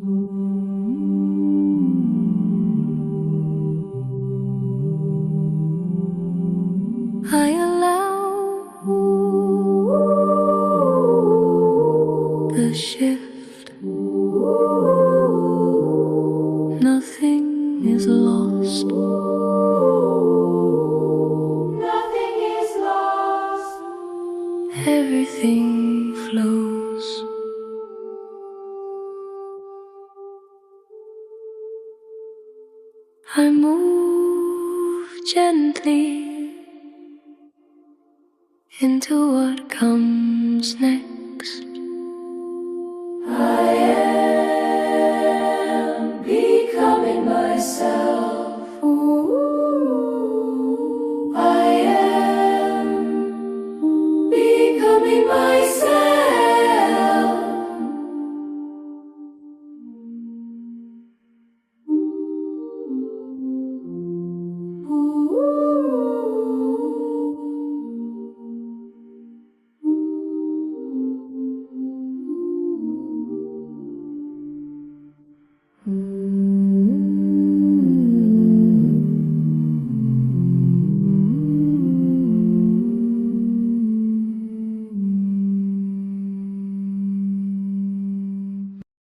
I allow the shift. Nothing is lost. Nothing is lost. Everything flows. I move gently into what comes next. I am